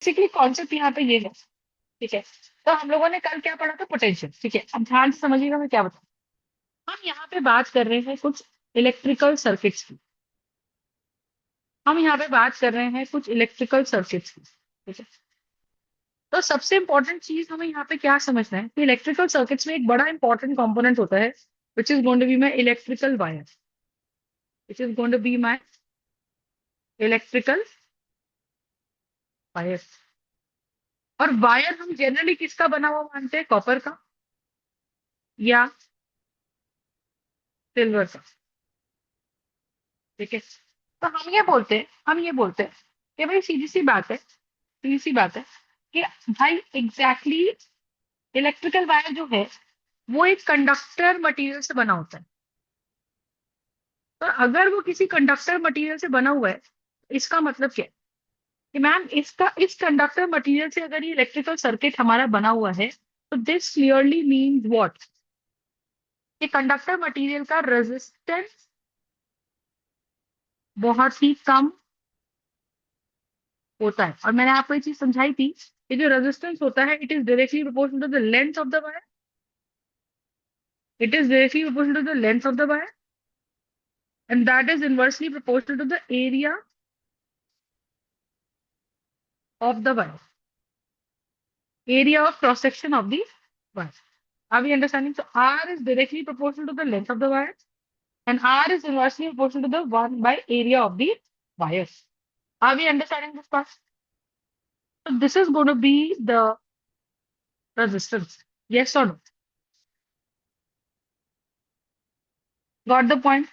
Basically concept यहाँ पे ये है, ठीक है। तो हम लोगों ने कल क्या पढ़ा था, पोटेंशियल, ठीक है। अब ध्यान से समझिएगा मैं क्या बताऊँ। हम यहाँ पे बात कर रहे हैं कुछ इलेक्ट्रिकल सर्किट्स की। हम यहाँ पे बात कर रहे हैं कुछ इलेक्ट्रिकल सर्किट्स की, ठीक है। तो सबसे इंपॉर्टेंट चीज हमें यहाँ पे क्या समझना है कि इलेक्ट्रिकल सर्किट्स में एक बड़ा इंपॉर्टेंट कंपोनेंट होता है, which is going to be my electrical wire, which is going to be my electrical wire. और वायर हम जनरली किसका बना हुआ मानते हैं, कॉपर का या सिल्वर का, ठीक है। तो हम ये बोलते हैं कि भाई सीधी सी बात है, सीधी सी बात है कि भाई एग्जैक्टली इलेक्ट्रिकल वायर जो है वो एक कंडक्टर मटेरियल से बना होता है। तो अगर वो किसी कंडक्टर मटेरियल से बना हुआ है, इसका मतलब क्या है कि मैम इसका इस कंडक्टर मटेरियल से अगर ये इलेक्ट्रिकल सर्किट हमारा बना हुआ है, तो दिस क्लियरली मीन्स व्हाट, कि कंडक्टर मटेरियल का रेजिस्टेंस बहुत ही कम होता है। और मैंने आपको ये चीज समझाई थी कि जो रेजिस्टेंस होता है it is directly proportional to the length of the wire, it is directly proportional to the length of the wire, and that is inversely proportional to the area of the wire, area of cross section of the wire. Are we understanding? So R is directly proportional to the length of the wire, and R is inversely proportional to the 1 by area of the wire. Are we understanding this part? So this is going to be the resistance. Yes or no? Got the point?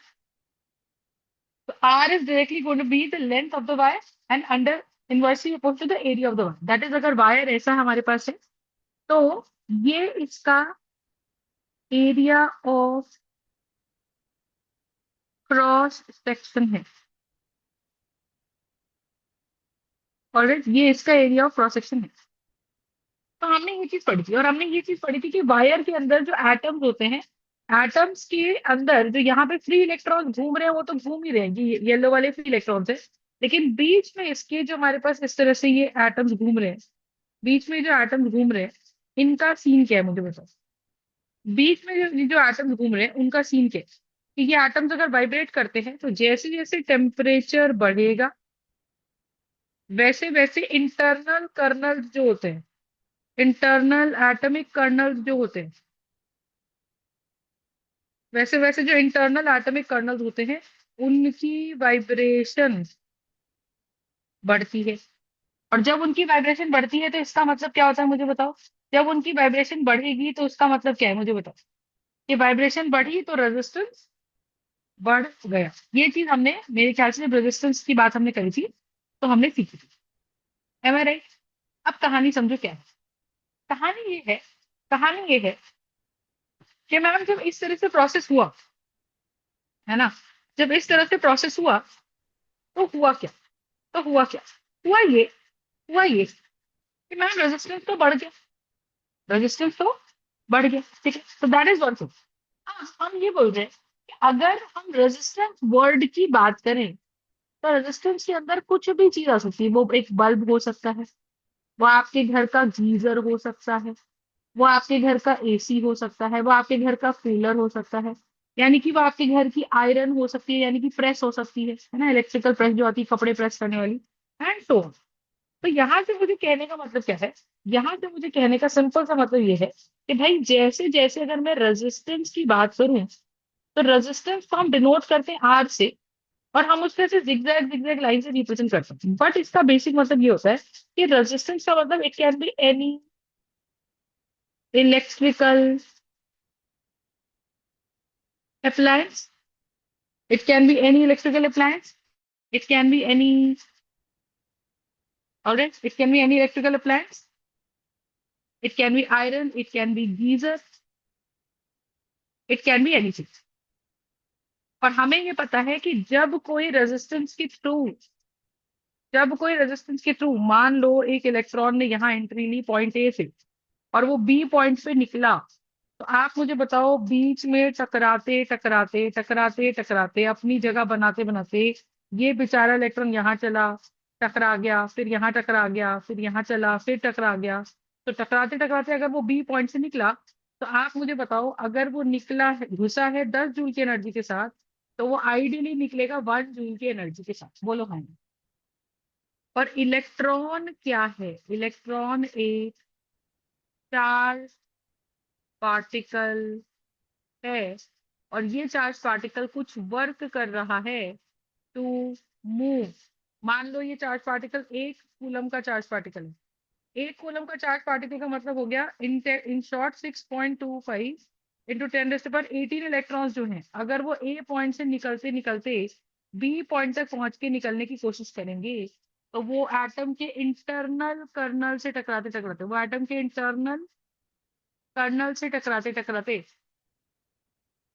So R is directly going to be the length of the wire and under inversely proportional to the area of the wire. That is, अगर wire ऐसा हमारे पास है तो ये इसका area of cross section है, और ये इसका एरिया ऑफ क्रॉस सेक्शन है। तो हमने ये चीज पढ़ी थी, और हमने ये चीज पढ़ी थी कि वायर के अंदर जो एटम्स होते हैं, एटम्स के अंदर जो यहाँ पे फ्री इलेक्ट्रॉन घूम रहे हैं वो तो घूम ही रहे हैं, ये येलो वाले फ्री इलेक्ट्रॉन्स है। लेकिन बीच में इसके जो हमारे पास इस तरह से ये एटम्स घूम रहे हैं, बीच में जो एटम्स घूम रहे हैं इनका सीन क्या है मुझे बताओ। बीच में जो एटम्स घूम रहे हैं उनका सीन क्या है कि ये एटम्स अगर वाइब्रेट करते हैं तो जैसे जैसे टेम्परेचर बढ़ेगा वैसे वैसे इंटरनल कर्नल जो होते हैं, इंटरनल एटॉमिक कर्नल जो होते हैं, वैसे वैसे जो इंटरनल एटॉमिक कर्नल होते हैं उनकी वाइब्रेशन बढ़ती है। और जब उनकी वाइब्रेशन बढ़ती है तो इसका मतलब क्या होता है मुझे बताओ। जब उनकी वाइब्रेशन बढ़ेगी तो उसका मतलब क्या है मुझे बताओ, कि वाइब्रेशन बढ़ी तो रेजिस्टेंस बढ़ गया। ये चीज हमने मेरे ख्याल से जब रेजिस्टेंस की बात हमने करी थी तो हमने सीखी थी। M I right? अब कहानी समझो क्या है। कहानी ये है, कहानी ये है कि मैम जब इस तरह से प्रोसेस हुआ, है ना, जब इस तरह से प्रोसेस हुआ तो हुआ क्या, तो हुआ क्या, हुआ ये, हुआ ये कि मैम रेजिस्टेंस तो बढ़ गया, रेजिस्टेंस तो बढ़ गया, ठीक है। तो दैट इज वन थिंग। अब हम ये बोल रहे हैं कि अगर हम रेजिस्टेंस वर्ड की बात करें तो रेजिस्टेंस के अंदर कुछ भी चीज आ सकती है। वो एक बल्ब हो सकता है, वो आपके घर का गीजर हो सकता है, वो आपके घर का एसी हो सकता है, वो आपके घर का कूलर हो सकता है, यानी कि वो आपके घर की आयरन हो सकती है, यानी कि प्रेस हो सकती है ना, इलेक्ट्रिकल प्रेस जो आती है कपड़े प्रेस करने वाली, एंड सो ऑन। तो यहाँ से मुझे कहने का मतलब क्या है, यहाँ से मुझे कहने का सिंपल सा मतलब ये है कि भाई जैसे जैसे अगर मैं रेजिस्टेंस की बात करूं तो रेजिस्टेंस को हम डिनोट करते हैं आर से, और हम उससे से जिगजैग जिगजैग लाइन से रिप्रेजेंट करते हैं। बट इसका बेसिक मतलब ये होता है कि रेजिस्टेंस का मतलब it can be any electrical appliance. It can be any electrical appliance. It can be any, all right, it can be any electrical appliance. It can be iron, it can be geyser, it can be anything. और हमें ये पता है कि जब कोई resistance के through मान लो एक इलेक्ट्रॉन ने यहाँ एंट्री ली पॉइंट ए से और वो बी पॉइंट पे निकला, तो आप मुझे बताओ बीच में टकराते टकराते टकराते टकराते अपनी जगह बनाते बनाते ये बेचारा इलेक्ट्रॉन यहाँ चला, टकरा गया, फिर यहाँ टकरा गया, फिर यहाँ चला, फिर टकरा गया। तो टकराते टकराते अगर वो बी पॉइंट से निकला, तो आप मुझे बताओ, अगर वो निकला है, घुसा है 10 जूल की एनर्जी के साथ, तो वो आइडियली निकलेगा 1 जूल की एनर्जी के साथ। बोलो हाँ। और इलेक्ट्रॉन क्या है? इलेक्ट्रॉन एक चार्ज पार्टिकल है, और ये चार्ज पार्टिकल कुछ वर्क कर रहा है टू मूव। मान लो ये चार्ज पार्टिकल 1 कूलम का चार्ज पार्टिकल है। 1 कूलम का चार्ज पार्टिकल का मतलब हो गया इन शॉर्ट 6.25 इंटू 10⁻18 इलेक्ट्रॉन्स जो हैं, अगर वो ए पॉइंट से निकलते निकलते बी पॉइंट तक पहुंच के निकलने की कोशिश करेंगे, तो वो एटम के इंटरनल कर्नल से टकराते टकराते, वो एटम के इंटरनल कर्नल से टकराते टकराते,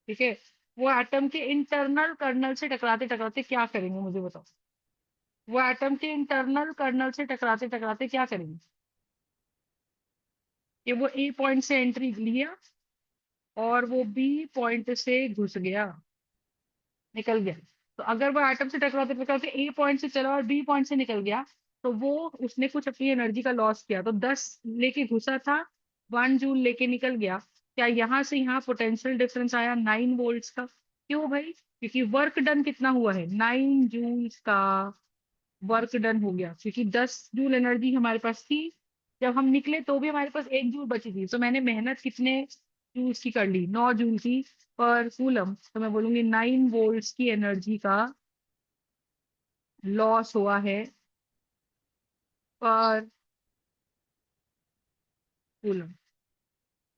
ठीक है, वो एटम के इंटरनल कर्नल से टकराते टकराते क्या करेंगे मुझे बताओ? वो एटम के इंटरनल कर्नल से टकराते टकराते क्या करेंगे? कि वो ए पॉइंट से एंट्री लिया और वो बी पॉइंट से घुस गया, निकल गया। तो अगर वो एटम से टकराते टकराते ए पॉइंट से चला और बी पॉइंट से निकल गया, तो वो उसने कुछ अपनी एनर्जी का लॉस किया। तो 10 लेके घुसा था, 1 जूल लेके निकल गया। क्या यहाँ से यहाँ पोटेंशियल डिफरेंस आया 9 वोल्ट्स का? क्यों भाई? क्योंकि वर्क डन कितना हुआ है? 9 जूल्स का वर्क डन हो गया, क्योंकि 10 जूल एनर्जी हमारे पास थी जब हम निकले, तो भी हमारे पास 1 जूल बची थी। तो मैंने मेहनत कितने जूल्स की कर ली? 9 जूल की पर कूलम। तो मैं बोलूंगी 9 वोल्ट्स की एनर्जी का लॉस हुआ है पर coulomb.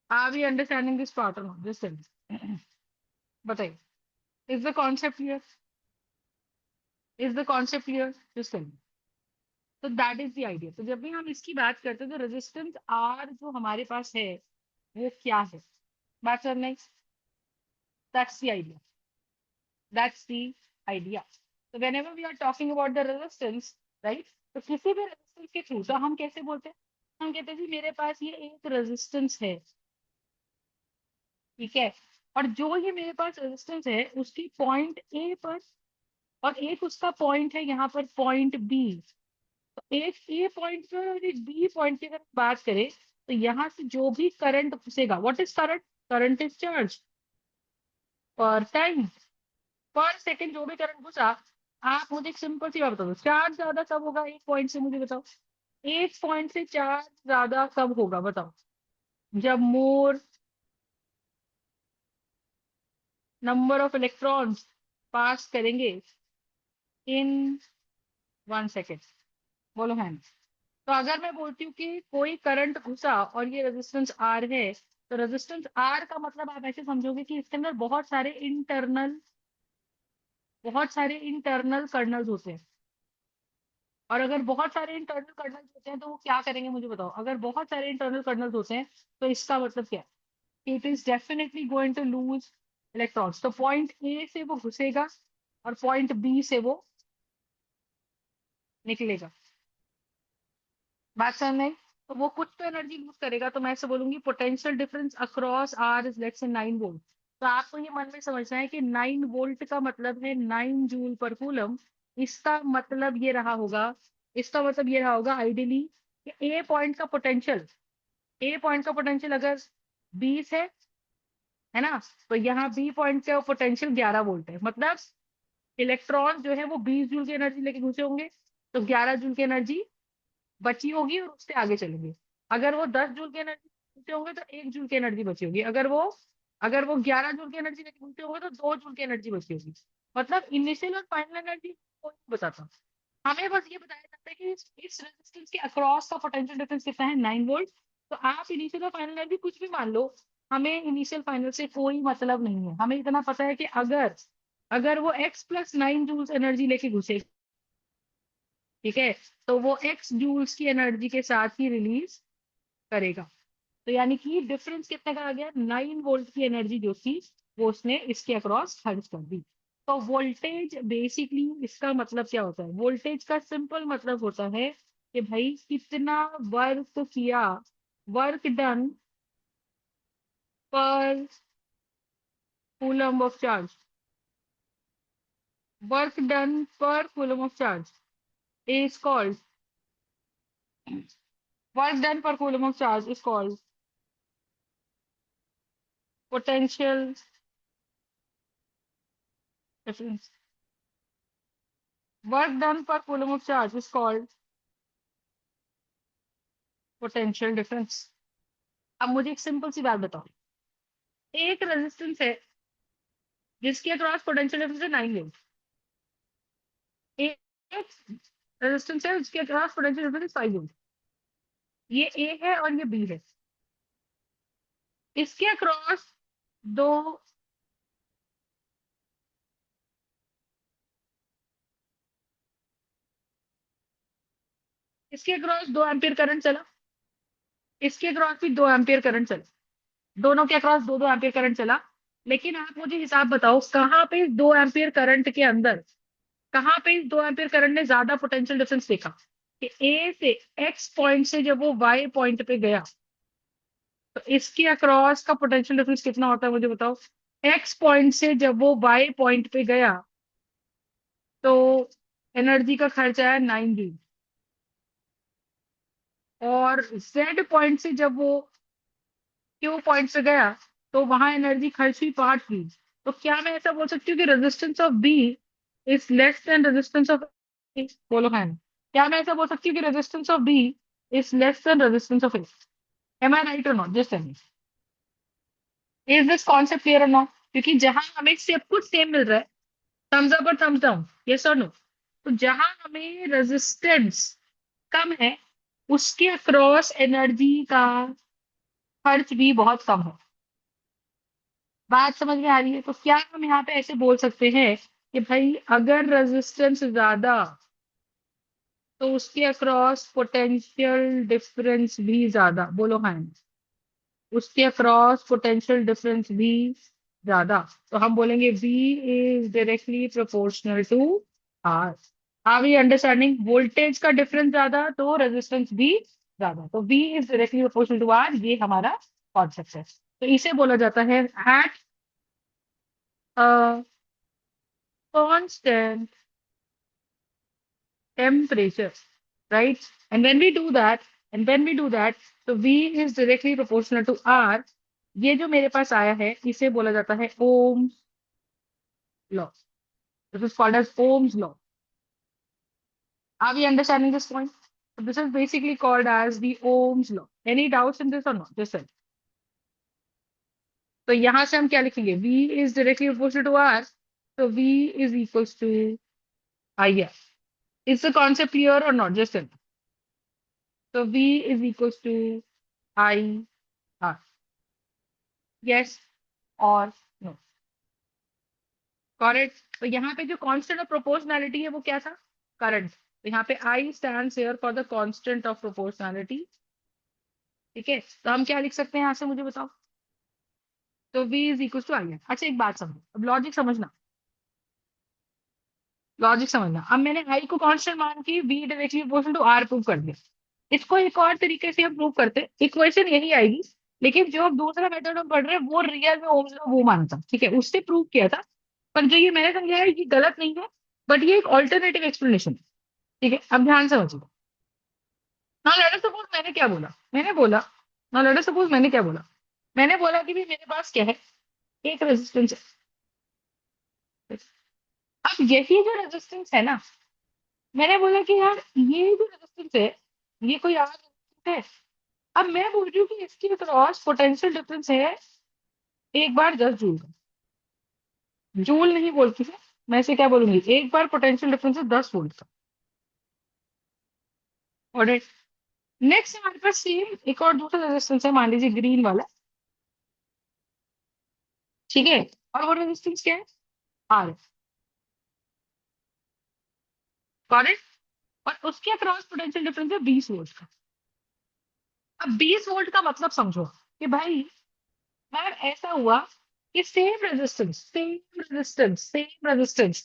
Are we understanding this part और नॉट? जस्ट बताइए, is the concept clear? Is the concept clear? Just तो दैट इज द आइडिया। तो जब भी हम इसकी बात करते हैं, तो रेजिस्टेंस आर जो हमारे पास है वो क्या है? बात करने, that's the idea, that's the idea. तो whenever we are talking about the resistance, right, तो किसी भी रेजिस्टेंस के थ्रू तो हम कैसे बोलते हैं? हम कहते हैं जी मेरे पास ये एक रेजिस्टेंस है, ठीक है, और जो ये मेरे पास रेजिस्टेंस है उसकी पॉइंट ए पर, और एक उसका पॉइंट है यहाँ पर पॉइंट बी। तो एक ए पॉइंट पर और एक बी पॉइंट की अगर बात करें, तो यहाँ से जो भी करंट घुसेगा, what is current? Current is charge per time, per second जो भी करंट घुसा। आप मुझे एक सिंपल सी बात बताओ, चार्ज ज्यादा कब होगा एक पॉइंट से? मुझे बताओ, एक पॉइंट से चार्ज ज्यादा कब होगा बताओ? जब मोर नंबर ऑफ इलेक्ट्रॉन्स पास करेंगे इन 1 सेकेंड। बोलो है। तो अगर मैं बोलती हूँ कि कोई करंट घुसा और ये रेजिस्टेंस आर है, तो रेजिस्टेंस आर का मतलब आप ऐसे समझोगे कि इसके अंदर बहुत सारे इंटरनल कर्नल्स होते हैं। और अगर बहुत सारे इंटरनल कर्नल्स होते हैं तो वो क्या करेंगे मुझे बताओ? अगर बहुत सारे इंटरनल कर्नल्स होते हैं तो इसका मतलब क्या है? It is definitely going to lose electrons. तो पॉइंट ए से वो घुसेगा और पॉइंट बी से वो निकलेगा। बात समझ में आई? तो वो कुछ तो एनर्जी लूज करेगा। तो मैं ऐसे बोलूंगी potential difference across R is let's say 9 volt. तो आपको ये मन में समझना है कि 9 वोल्ट का मतलब है 9 जूल पर कूलम। इसका मतलब ये रहा होगा, इसका मतलब ये रहा होगा आइडियली कि ए पॉइंट का पोटेंशियल अगर 20 है ना, तो यहाँ बी पॉइंट का पोटेंशियल 11 वोल्ट है। मतलब इलेक्ट्रॉन जो है वो 20 जूल की एनर्जी लेके घुसे होंगे, तो 11 जूल की एनर्जी बची होगी और उससे आगे चलेंगे। अगर वो 10 जूल की एनर्जी घूमते होंगे तो 1 जूल की एनर्जी बची होगी। अगर वो 11 जूल की एनर्जी लेके घूमते होंगे तो 2 जूल की एनर्जी बची होगी। मतलब इनिशियल और फाइनल एनर्जी कोई नहीं बताता। हमें बस ये बताया जाता है कि इस रेजिस्टेंस के अक्रॉस का पोटेंशियल डिफरेंस कितना है? 9 वोल्ट। तो आप इनिशियल और फाइनल एनर्जी कुछ भी मान लो, हमें इनिशियल फाइनल से कोई मतलब नहीं है। हमें इतना पता है कि अगर अगर वो x+9 जूल्स एनर्जी लेके घुसे, ठीक है, तो वो x जूल्स की एनर्जी के साथ ही रिलीज करेगा। तो यानी कि डिफरेंस कितने का आ गया? 9 वोल्ट की एनर्जी जो थी वो उसने इसके अक्रॉस खर्च कर दी। तो वोल्टेज बेसिकली इसका मतलब क्या होता है? वोल्टेज का सिंपल मतलब होता है कि भाई कितना वर्क किया, work done per coulomb of charge, work done per coulomb of charge. is called work done per coulomb of charge is called potential difference. Work done per coulomb of charge is called potential difference. अब मुझे एक simple सी बात बताओ. एक resistance है जिसके across potential difference है 9 volt. एक रेजिस्टेंस है जिसके अक्रॉस पोटेंशियल डिफरेंस 5 वोल्ट. ये ए है और ये बी है. इसके अक्रॉस दो इसके अक्रॉस 2 एम्पियर करंट चला. इसके अक्रॉस भी 2 एम्पियर करंट चला. दोनों के अक्रॉस 2-2 एम्पियर करंट चला. लेकिन आप मुझे हिसाब बताओ कहाँ पे 2 एम्पियर करंट के अंदर, कहाँ पे इस 2 एम्पियर करंट ने ज्यादा पोटेंशियल डिफरेंस देखा. कि ए से एक्स पॉइंट से जब वो वाई पॉइंट पे गया तो इसके अक्रॉस का पोटेंशियल डिफरेंस कितना होता है मुझे बताओ. एक्स पॉइंट से जब वो वाई पॉइंट पे गया तो एनर्जी का खर्च आया 9 जूल. और जेड पॉइंट से जब वो क्यू पॉइंट से गया तो वहां एनर्जी खर्च हुई 5 जूल. तो क्या मैं ऐसा बोल सकती हूँ कि resistance of B is less than resistance of A. बोलो है ना. क्या मैं ऐसा बोल सकती हूँ कि resistance of B is less than resistance of A. Am I right और not? Just tell me, is this concept clear और नॉट? क्योंकि जहां हमें सब कुछ सेम मिल रहा है, थम्स अप और थम्स डाउन, यस और नो, तो जहां हमें रेजिस्टेंस कम है उसके अक्रॉस एनर्जी का खर्च भी बहुत कम है. बात समझ में आ रही है? तो क्या हम यहाँ पे ऐसे बोल सकते हैं कि भाई अगर रेजिस्टेंस ज्यादा तो उसके अक्रॉस पोटेंशियल डिफरेंस भी ज्यादा? बोलो हाँ. उसके अक्रॉस पोटेंशियल डिफरेंस भी ज्यादा. तो हम बोलेंगे V is directly proportional to R. Are we understanding? Voltage का डिफरेंस ज्यादा तो रेजिस्टेंस भी ज्यादा. तो V is directly proportional to R. ये हमारा कॉन्सेप्ट है. तो इसे बोला जाता है at a constant temperature, right? And when we do that, so V is directly proportional to R. ये जो मेरे पास आया है इसे बोला जाता है Ohm's law. This is called as Ohm's law. Are we understanding this point? So this is basically called as the Ohm's law. Any doubts in this or not? Just say. तो यहां से हम क्या लिखेंगे? V is directly proportional to R. So V is equals to IR. Is the concept clear or not? Just say. So V is equals to I R. Yes or no? Correct. तो यहाँ पे जो constant of proportionality है वो क्या था? Current. तो यहाँ पे I stands here for the constant of proportionality. ठीक है. तो हम क्या लिख सकते हैं यहाँ से मुझे बताओ. तो V इज इक्वल टू आई. अच्छा एक बात समझो, अब लॉजिक समझना. अब मैंने I को कांस्टेंट मान के V directly proportional to R prove कर दिया. इसको एक और तरीके से हम प्रूव करते, इक्वेशन यही आएगी लेकिन जो अब दूसरा मेथड हम पढ़ रहे हैं वो रियल में ओम्स लॉ वो मानता. ठीक है, उससे प्रूव किया था. पर जो ये मैंने समझाया ये गलत नहीं है, बट ये एक ऑल्टरनेटिव एक्सप्लेनेशन है. ठीक है, अब ध्यान से समझिए. ना लेट अस सपोज मैंने क्या बोला, ना लेट अस सपोज मैंने क्या बोला. मैंने बोला कि भी मेरे पास क्या है, एक रेजिस्टेंस है. अब यही जो रेजिस्टेंस है ना, मैंने बोला कि यार ये जो रेजिस्टेंस है ये कोई और resistance है. अब मैं बोल रही हूँ कि इसके क्रॉस पोटेंशियल डिफरेंस है एक बार 10 जूल का. जूल नहीं बोलती है मैं, इसे क्या बोलूंगी, एक बार पोटेंशियल डिफरेंस है 10 वोल्ट का. और नेक्स्ट हमारे पास सेम एक और दूसरा रेजिस्टेंस है, मान लीजिए ग्रीन वाला. ठीक है, और वो रेजिस्टेंस क्या है? आर. करेक्ट. और उसके अक्रॉस पोटेंशियल डिफरेंस है 20 वोल्ट का. अब 20 वोल्ट का मतलब समझो कि भाई मैम ऐसा हुआ कि सेम रेजिस्टेंस,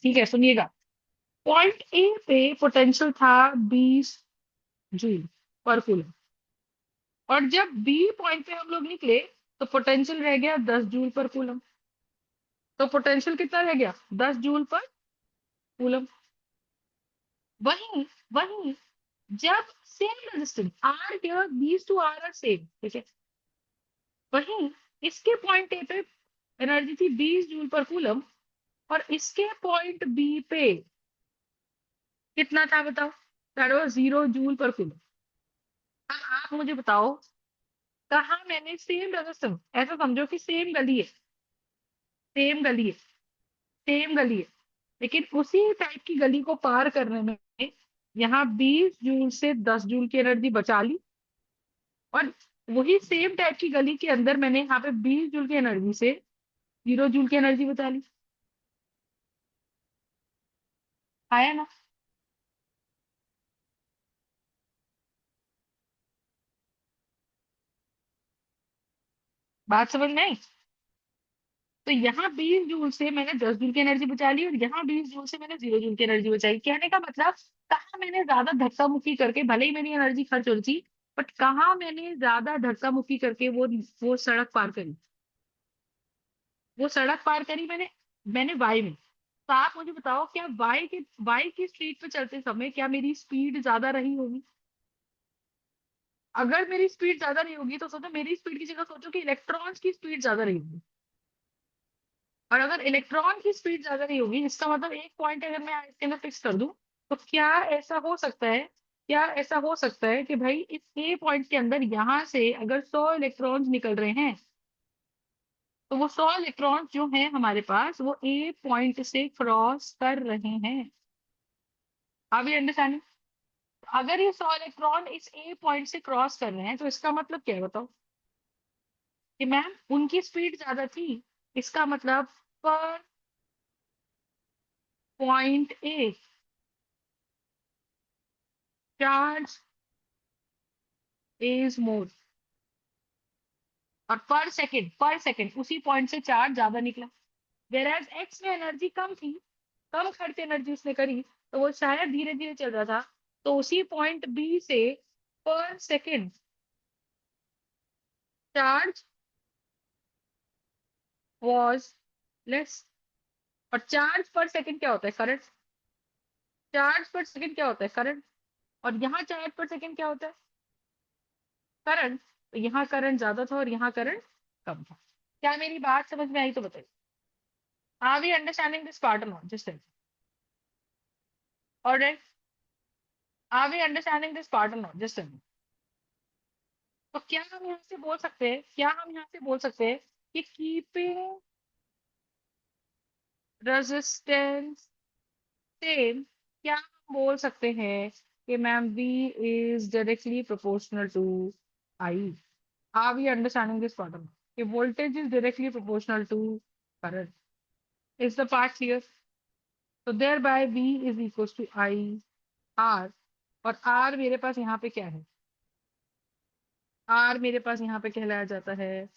ठीक है सुनिएगा. पॉइंट ए पे पोटेंशियल था 20 जूल पर कूलम. और जब बी पॉइंट पे हम लोग निकले तो पोटेंशियल रह गया 10 जूल पर कूलम. तो पोटेंशियल कितना रह गया? 10 जूल पर कूलम. वही वही जब same resistance are here, these two are same, ठीक है, वही इसके पॉइंट ए पे एनर्जी थी 20 जूल पर कूलम, और इसके पॉइंट बी पे कितना था बताओ? दैट वाज 0 जूल पर कूलम। अब आप मुझे बताओ, कहा मैंने सेम रेजिस्टेंस, ऐसा समझो कि सेम गली है, सेम गली है, सेम गली है, लेकिन उसी टाइप की गली को पार करने में यहाँ 20 जूल से 10 जूल की एनर्जी बचा ली, और वही सेम टाइप की गली के अंदर मैंने यहाँ पे 20 जूल की एनर्जी से 0 जूल की एनर्जी बचा ली। आया ना? बात समझ में आई? तो यहाँ 20 जूल से मैंने 10 जूल की एनर्जी बचा ली, और यहाँ 20 जूल से मैंने 0 जूल की एनर्जी बचाई। कहने का मतलब, कहाँ मैंने ज्यादा धक्का मुक्की करके, भले ही मेरी एनर्जी खर्च हो रही थी, बट कहाँ मैंने ज्यादा धक्का मुक्की करके वो सड़क पार करी, वो सड़क पार करी मैंने, मैंने वाई में। तो आप मुझे बताओ, क्या वाई की स्ट्रीट पे चलते समय क्या मेरी स्पीड ज्यादा रही होगी? अगर मेरी स्पीड ज्यादा नहीं होगी तो सोचो, मेरी स्पीड की जगह सोचो कि इलेक्ट्रॉन्स की स्पीड ज्यादा रही होगी। और अगर इलेक्ट्रॉन की स्पीड ज्यादा नहीं होगी, इसका मतलब एक पॉइंट अगर मैं इसके अंदर फिक्स कर दूं, तो क्या ऐसा हो सकता है, क्या ऐसा हो सकता है कि भाई इस ए पॉइंट के अंदर यहां से अगर 100 इलेक्ट्रॉन्स निकल रहे हैं, तो वो 100 इलेक्ट्रॉन्स जो हैं हमारे पास, वो ए पॉइंट से क्रॉस कर रहे हैं। अब ये अंडरस्टैंडिंग? अगर ये 100 इलेक्ट्रॉन इस ए पॉइंट से क्रॉस कर रहे हैं, तो इसका मतलब क्या है बताओ? कि मैम उनकी स्पीड ज्यादा थी, इसका मतलब पर point A charge is more, और पर सेकंड उसी पॉइंट से चार्ज ज्यादा निकला। वेराज एक्स में एनर्जी कम थी, कम खर्च एनर्जी उसने करी, तो वो शायद धीरे धीरे चल रहा था, तो उसी पॉइंट बी से पर सेकंड चार्ज वाज लेस। और चार्ज पर सेकंड क्या होता है? करंट। चार्ज पर सेकंड क्या होता है? करंट। और यहाँ चार्ज पर सेकंड क्या होता है? करंट। तो यहाँ करंट ज्यादा था और यहाँ करंट कम था। क्या मेरी बात समझ में आई? तो बताइए, are we understanding this part और not? Just alright, are we understanding this part और नॉट? जस्ट तो क्या हम यहाँ से बोल सकते हैं, क्या हम यहाँ से बोल सकते हैं कि कीपिंग रेजिस्टेंस सेम, क्या हम बोल सकते हैं कि ma'am V is directly proportional to I? Are we understanding this part? कि voltage is directly proportional to current? Is the part clear? तो thereby V is equal to I R, और R मेरे पास यहाँ पे क्या है? R मेरे पास यहाँ पे कहलाया जाता है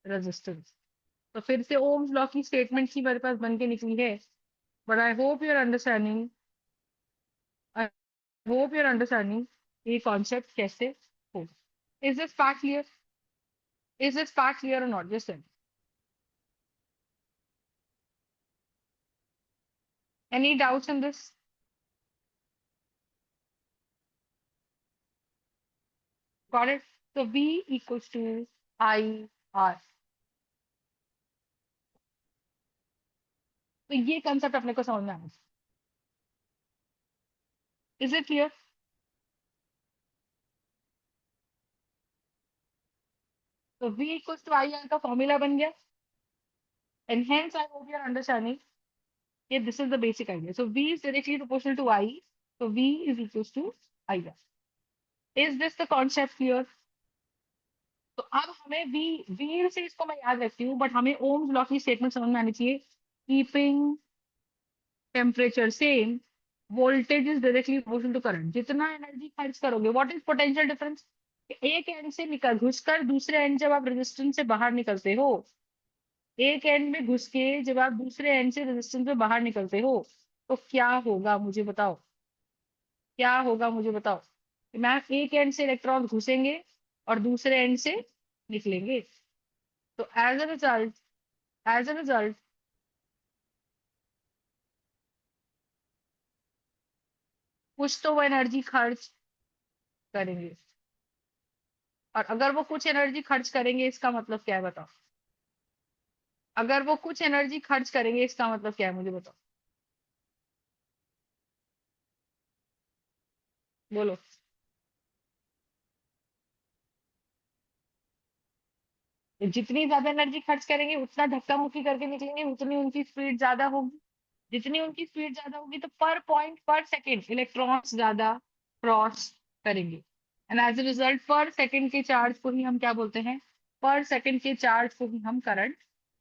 रेजिस्टेंस। तो फिर से ओम्स लॉ की स्टेटमेंट ही मेरे पास बन के निकली है, but I hope your understanding ये कॉन्सेप्ट कैसे होगा। Is this part clear? Is this part clear और not? Just any doubts in this? Got it? तो V equals to I R. तो ये कंसेप्ट अपने को समझ में आना। Is it clear? तो V equals to I R का फॉर्मूला बन गया, and hence I hope your understanding ये this is the basic idea. So V is directly proportional to I, so V is equals to IR. Is this the concept clear? तो अब हमें we से इसको मैं याद रखती हूँ, बट हमें ओम्स लॉ की स्टेटमेंट समझ में आनी चाहिए। Keeping temperature same, voltage is directly proportional to current. जितना एनर्जी खर्च करोगे, व्हाट इज पोटेंशियल डिफरेंस? एक एंड से निकल घुसकर दूसरे एंड, जब आप रेजिस्टेंस से बाहर निकलते हो, एक एंड में घुस के जब आप दूसरे एंड से रेजिस्टेंस से बाहर निकलते हो, तो क्या होगा मुझे बताओ? क्या होगा मुझे बताओ? मैम एक एंड से इलेक्ट्रॉन घुसेंगे और दूसरे एंड से निकलेंगे। तो एज अ रिजल्ट कुछ तो वो एनर्जी खर्च करेंगे। और अगर वो कुछ एनर्जी खर्च करेंगे इसका मतलब क्या है बताओ? अगर वो कुछ एनर्जी खर्च करेंगे इसका मतलब क्या है मुझे बताओ? बोलो। जितनी ज्यादा एनर्जी खर्च करेंगे उतना धक्का मुक्की करके निकलेंगे, उतनी उनकी स्पीड ज्यादा होगी। जितनी उनकी स्पीड ज्यादा होगी तो पर पॉइंट पर सेकेंड इलेक्ट्रॉन्स ज्यादा क्रॉस करेंगे। एंड एज ए रिजल्ट पर सेकेंड के चार्ज को ही हम क्या बोलते हैं? पर सेकेंड के चार्ज को ही हम करंट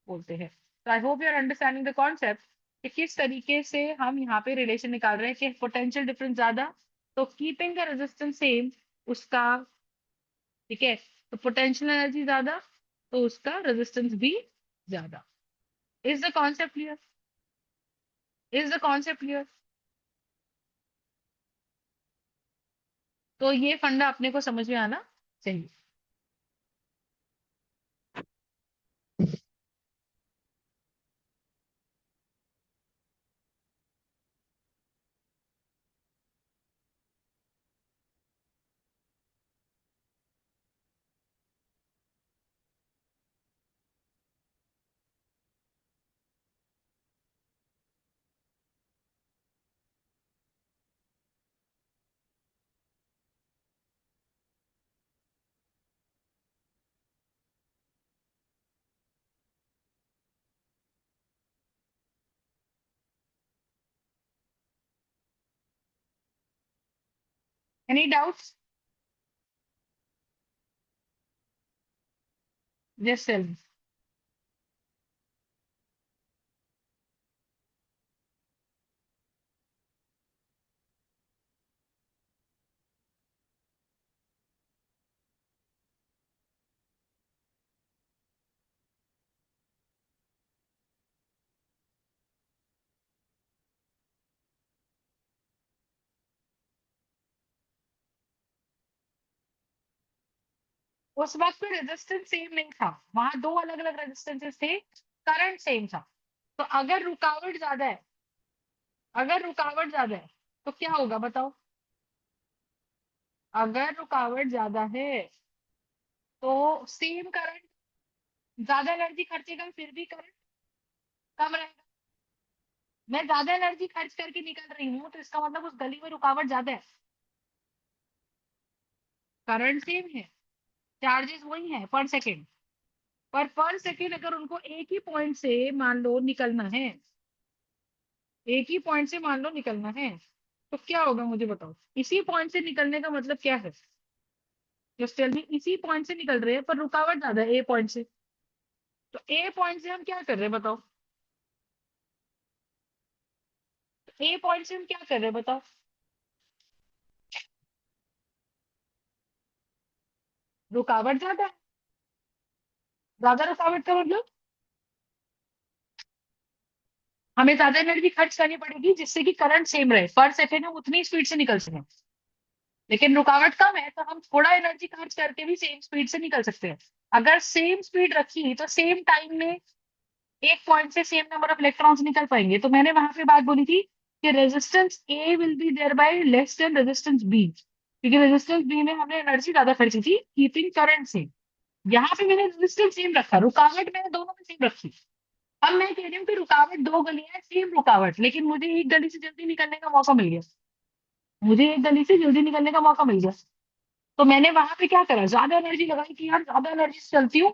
बोलते हैं। तो I hope you are understanding the concept कि किस तरीके से हम यहाँ पे रिलेशन निकाल रहे हैं कि पोटेंशियल डिफरेंस ज्यादा तो कीपिंग द रेजिस्टेंस सेम उसका, ठीक है, तो पोटेंशियल एनर्जी ज्यादा तो उसका रेजिस्टेंस भी ज्यादा। Is the concept clear? Is the concept clear? तो ये फंडा अपने को समझ में आना चाहिए। Any doubts? Just tell me. उस वक्त पे रेजिस्टेंस सेम नहीं था, वहां दो अलग अलग रेजिस्टेंसेस थे, करंट सेम था। तो अगर रुकावट ज्यादा है, अगर रुकावट ज्यादा है तो क्या होगा बताओ? अगर रुकावट ज्यादा है तो सेम करंट, ज्यादा एनर्जी खर्चेगा फिर भी करंट कम रहेगा। मैं ज्यादा एनर्जी खर्च करके निकल रही हूँ तो इसका मतलब उस गली में रुकावट ज्यादा है, करंट सेम है, चार्जेस वही है पर सेकेंड। पर सेकेंड अगर उनको एक ही पॉइंट से मान लो निकलना है, एक ही पॉइंट से मान लो निकलना है, तो क्या होगा मुझे बताओ? इसी पॉइंट से निकलने का मतलब क्या है? जस्ट टेल मी, इसी पॉइंट से निकल रहे हैं पर रुकावट ज्यादा है ए पॉइंट से। तो ए पॉइंट से हम क्या कर रहे हैं बताओ? ए पॉइंट से हम क्या कर रहे हैं बताओ? रुकावट ज्यादा है। ज्यादा रुकावट का मतलब हमें ज्यादा एनर्जी खर्च करनी पड़ेगी जिससे कि करंट सेम रहे, पर सेकेंड हम उतनी स्पीड से निकल सकें। लेकिन रुकावट कम है तो हम थोड़ा एनर्जी खर्च करके भी सेम स्पीड से निकल सकते हैं। अगर सेम स्पीड रखी तो सेम टाइम में एक पॉइंट से सेम नंबर ऑफ इलेक्ट्रॉन्स निकल पाएंगे। तो मैंने वहां पे बात बोली थी कि resistance A will be there by less than resistance B, क्योंकि रेजिस्टेंस बी में हमने एनर्जी ज्यादा खर्ची थी कीपिंग करंट सेम। यहाँ पे मैंने रेजिस्टेंस सेम रखा, रुकावट मैंने दोनों में सेम रखी। अब मैं कह रही हूँ कि रुकावट दो गलियां सेम रुकावट, लेकिन मुझे एक गली से जल्दी निकलने का मौका मिल गया, मुझे एक गली से जल्दी निकलने का मौका मिल गया। तो मैंने वहां पे क्या करा, ज्यादा एनर्जी लगाई कि यार ज्यादा एनर्जी से चलती हूँ,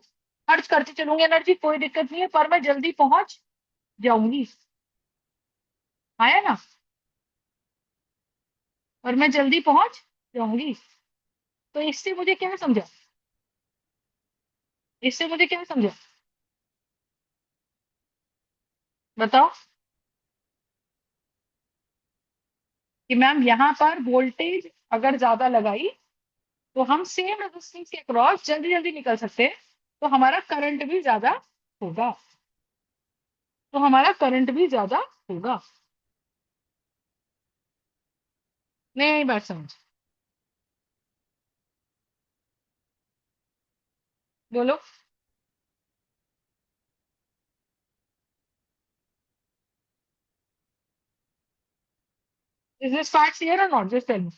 खर्च करती चलूंगी एनर्जी, कोई दिक्कत नहीं है, पर मैं जल्दी पहुंच जाऊंगी। आया ना? और मैं जल्दी पहुंच जाऊंगी। तो इससे मुझे क्या समझा? इससे मुझे क्या समझा बताओ? कि मैम यहाँ पर वोल्टेज अगर ज्यादा लगाई तो हम सेम रेजिस्टेंस के अक्रॉस जल्दी जल्दी निकल सकते हैं, तो हमारा करंट भी ज्यादा होगा, तो हमारा करंट भी ज्यादा होगा। नहीं आई बात समझ? बोलो। Is this part clear or not? Just tell me.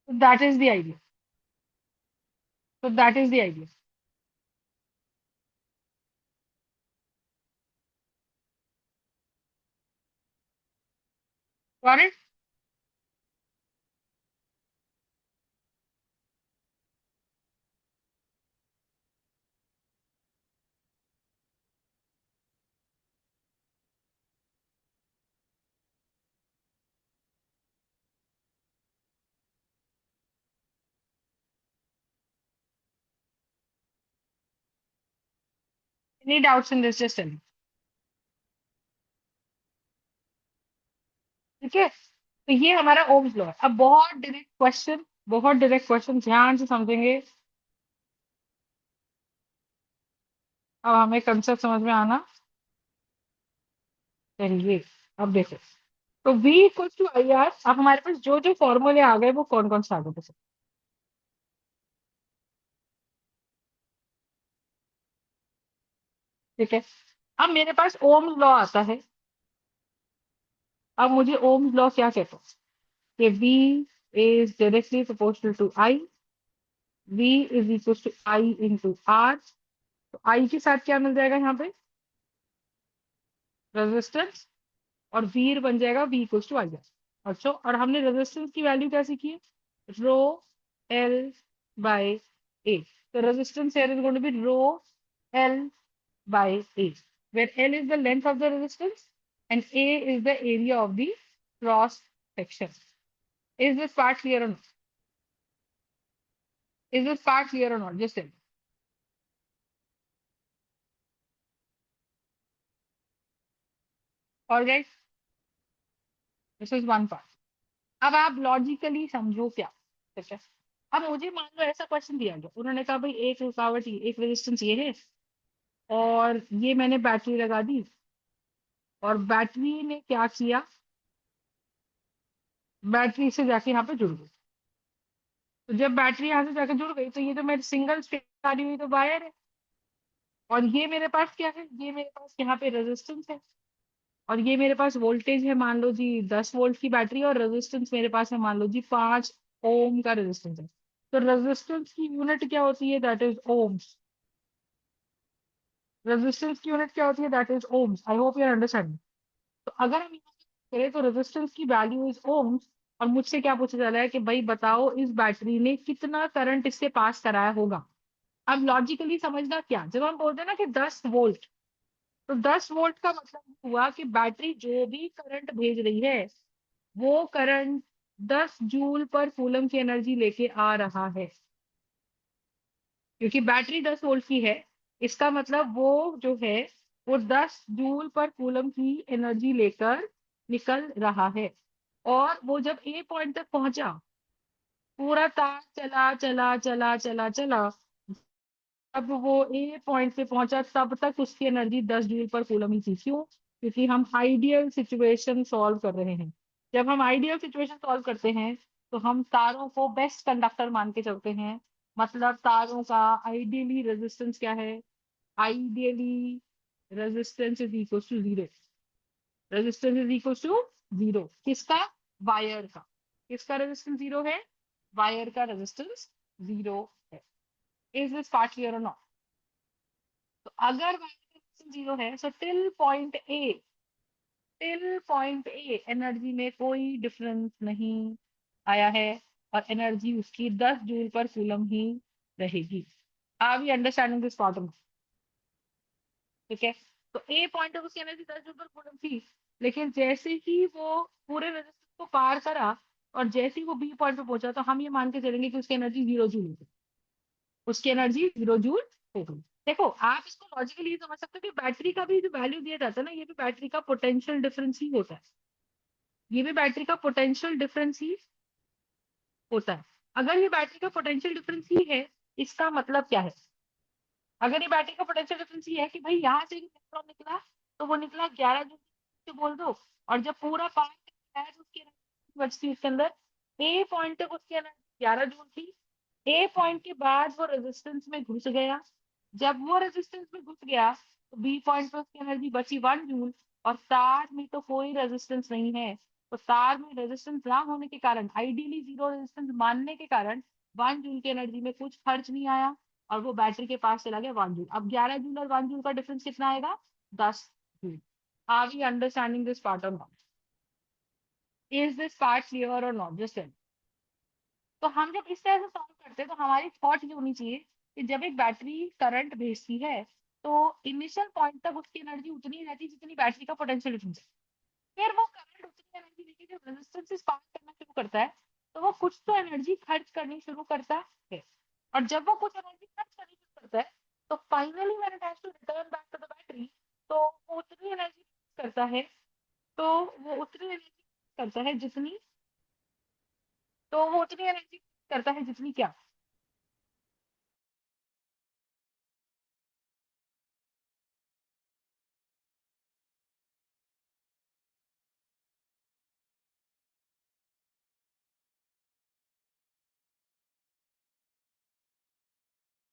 So that is the idea. So that is the idea. Got it? Any doubts in this? Just tell me. ठीक है, तो ये हमारा ओम्स लॉ है। अब बहुत डायरेक्ट क्वेश्चन ध्यान से समझेंगे। अब हमें कंसेप्ट समझ में आना चाहिए। अब देखो, तो V equal to I R. अब हमारे पास जो जो फॉर्मूले आ गए वो कौन कौन से आ गए? ठीक है, अब मेरे पास ओम्स लॉ आता है। अब मुझे ओम्स लॉ क्या कहता है कि V is directly proportional to I, V is equal to I into R। तो I के साथ क्या मिल जाएगा यहाँ पे? रेजिस्टेंस। और V बन जाएगा V equal to I R. अच्छा, और हमने रेजिस्टेंस की वैल्यू क्या सीखी है? Rho L by A. तो resistance here is going to be rho L by A, where L is the length of the resistance and A is the area of the cross section. Is this part clear or not? Is this part clear or not? Just tell me. All right, this is one part. अब आप logically समझो क्या। ठीक है, अब मुझे मान लो ऐसा क्वेश्चन दिया गया, उन्होंने कहा भाई एक रुकावट, एक रेजिस्टेंस ये है, और ये मैंने बैटरी लगा दी, और बैटरी ने क्या किया? बैटरी से जाके यहाँ पे जुड़ गई। तो जब बैटरी यहाँ से जाके जुड़ गई तो ये तो मेरी सिंगल स्टेट वाली हुई तो वायर है, और ये मेरे पास क्या है? ये मेरे पास यहाँ पे रेजिस्टेंस है, और ये मेरे पास वोल्टेज है, मान लो जी 10 वोल्ट की बैटरी, और रेजिस्टेंस मेरे पास है मान लो जी 5 ओम का रेजिस्टेंस है। तो रेजिस्टेंस की यूनिट क्या होती है? That is ohms. रेजिस्टेंस की यूनिट क्या होती है? That is ohms. I hope you are understanding. तो अगर हम यहाँ पे करें तो रेजिस्टेंस की वैल्यू इज ओम्स, और मुझसे क्या पूछा जा रहा है कि भाई बताओ इस बैटरी ने कितना करंट इससे पास कराया होगा। अब लॉजिकली समझना, क्या जब हम बोलते हैं ना कि 10 वोल्ट, तो 10 वोल्ट का मतलब हुआ कि बैटरी जो भी करंट भेज रही है वो करंट 10 जूल पर कूलम की एनर्जी लेके आ रहा है। क्योंकि बैटरी 10 वोल्ट की है, इसका मतलब वो जो है वो 10 जूल पर कूलम की एनर्जी लेकर निकल रहा है। और वो जब ए पॉइंट तक पहुंचा, पूरा तार चला चला चला चला चला, अब वो ए पॉइंट पे पहुंचा तब तक उसकी एनर्जी 10 जूल पर कूलम ही थी। क्यों? क्योंकि हम आइडियल सिचुएशन सॉल्व कर रहे हैं। जब हम आइडियल सिचुएशन सॉल्व करते हैं तो हम तारों को बेस्ट कंडक्टर मान के चलते हैं। मतलब तारों का आइडियली रेजिस्टेंस क्या है? Ideally resistance is equal to zero. Resistance is equal to zero. किसका? वायर का। किसका रेजिस्टेंस जीरो है? वायर का रेजिस्टेंस जीरो है। इज दिस पार्ट क्लियर और नॉट? तो अगर वाइब्रेशन जीरो है, so till point A energy में कोई डिफरेंस नहीं आया है, और एनर्जी उसकी 10 जूल पर कूलम ही रहेगी। Are we understanding this problem? ठीक है, तो ए पॉइंट तक उसकी एनर्जी 10 जूल पर कूलम थी, लेकिन जैसे ही वो पूरे रेजिस्टेंस को पार करा और जैसे ही वो बी पॉइंट पे पहुंचा, तो हम ये मान के चलेंगे कि उसकी एनर्जी 0 जूल हो गई। उसकी एनर्जी 0 जूल हो गई। देखो, आप इसको लॉजिकली समझ सकते हो कि बैटरी का भी जो वैल्यू दिया जाता है ना, ये भी बैटरी का पोटेंशियल डिफरेंस ही होता है। ये भी बैटरी का पोटेंशियल डिफरेंस ही होता है। अगर ये बैटरी का पोटेंशियल डिफरेंस ही है, इसका मतलब क्या है? अगर ये बैटरी का पोटेंशियल डिफरेंस ही है कि भाई यहाँ से इलेक्ट्रॉन निकला, तो वो निकला 11 जूल से बोल दो, और जब पूरा पार है तो उसकी एनर्जी बचती है उसके अंदर। ए पॉइंट तक उसकी एनर्जी 11 जूल थी, ए पॉइंट के बाद वो रेजिस्टेंस में घुस गया। जब वो रेजिस्टेंस में घुस गया तो बी पॉइंट पे उसकी एनर्जी बची 1 जूल। और तार में तो कोई रेजिस्टेंस नहीं है, तो तार में रेजिस्टेंस ना होने के कारण, आइडियली जीरो रेजिस्टेंस मानने के कारण, 1 जूल की एनर्जी में कुछ खर्च नहीं आया और वो बैटरी के पास चला गया 1 जूल। अब 11 जूल और 1 जूल का डिफरेंस कितना आएगा? 10 joule. Are we understanding this part और not? Is this part clear और नॉट? जस्ट तो हम जब इस तरह से सॉल्व करते हैं तो हमारी थॉट ये होनी चाहिए कि जब एक बैटरी करंट भेजती है तो इनिशियल पॉइंट तक उसकी एनर्जी उतनी ही रहती है जितनी बैटरी का पोटेंशियल डिफरेंस है। फिर वो करंट उतनी एनर्जी लेके जब रेजिस्टेंस से पास करना शुरू करता है तो वो कुछ तो एनर्जी खर्च करनी शुरू करता है। और जब वो कुछ एनर्जी खर्च करनी शुरू करता है तो finally when it has to return back to the battery, तो वो उतनी एनर्जी करता है, तो वो उतनी एनर्जी करता है जितनी तो वो उतनी एनर्जी करता है जितनी क्या?